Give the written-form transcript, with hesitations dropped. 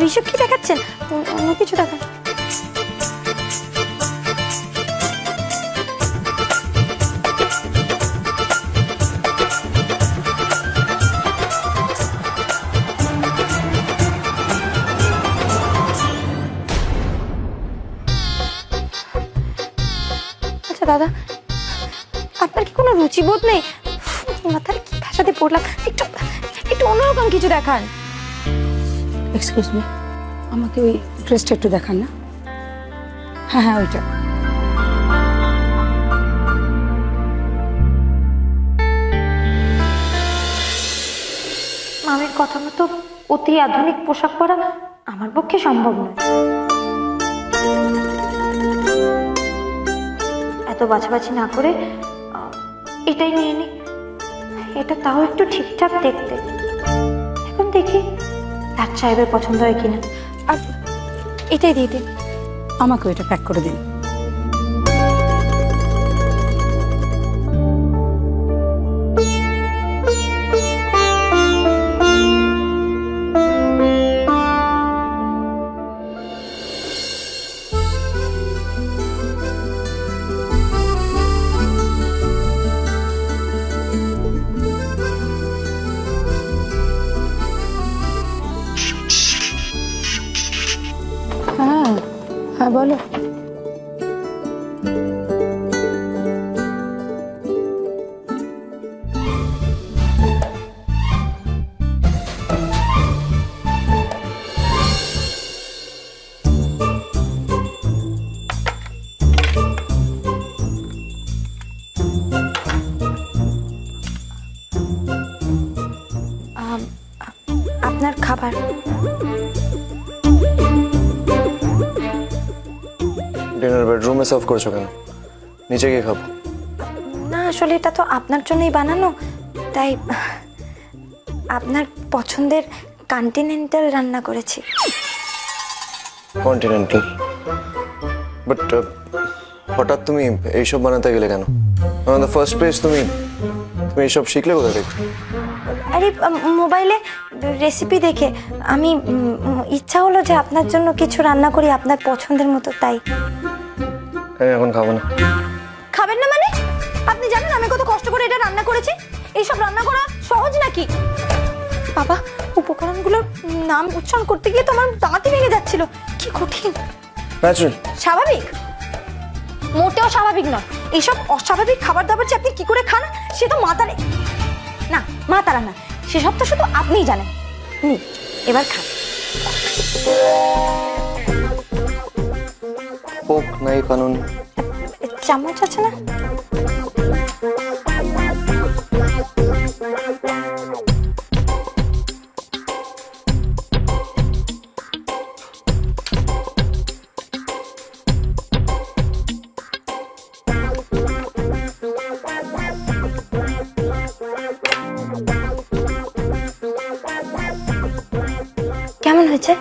ঋষভ কি দেখাচ্ছেন? অন্য কিছু দেখান। আচ্ছা দাদা, আপনার কি কোনো রুচিবোধ নেই? মাথায় কি ভাষাতে পড়লাম, একটু একটু অন্যরকম কিছু দেখান। এক্সকিউজ মি, আমাকে ওই ড্রেসটা একটু দেখান না। হ্যাঁ হ্যাঁ, ওইটা। মামির কথা মতো অতি আধুনিক পোশাক পরা আমার পক্ষে সম্ভব নয়। এত বাছাবাছি না করে এটাই নিয়ে নি। এটা তাও একটু ঠিকঠাক দেখতে। এখন দেখি তার সাহেবের পছন্দ হয় কিনা। আর এটাই দিয়ে দিন। আমাকে ওইটা প্যাক করে দিন। হ্যাঁ হ্যাঁ, বলো। আপনার খাবার। ডিনার বেডরুমে সার্ভ করছো কেন? নিচে গিয়ে খাবো। না, আসলে এটা তো আপনার জন্যই বানানো, তাই আপনার পছন্দের কন্টিনেন্টাল রান্না করেছি। কন্টিনেন্টাল? বাট হঠাৎ তুমি এইসব বানাতে গেলে কেন? অন দ্য ফার্স্ট প্লেস তুমি এইসব শিখলে কোথা থেকে? আরে মোবাইলে রেসিপি দেখে আমি ইচ্ছা হলো যে আপনার জন্য কিছু রান্না করি আপনার পছন্দের মতো, তাই। আমি এখন খাবো না। খাবেন না মানে? আপনি জানেন আমি কত কষ্ট করে এটা রান্না করেছি? এইসব রান্না করা সহজ নাকি? বাবা, উপকরণগুলোর নাম উচ্চারণ করতে গিয়ে তো আমার দাঁতই ভেঙে যাচ্ছিল। কি কঠিন। ন্যাচারাল। স্বাভাবিক? মোটেও স্বাভাবিক নয়। এইসব অস্বাভাবিক খাবার দাবার যে আপনি কি করে খান, সে তো মাতারে না, মা তারা না, সেসব তো শুধু আপনিই জানেন। এবার খান। পোক নাই কানুন। চামচ আছে না? কেমন হয়েছে?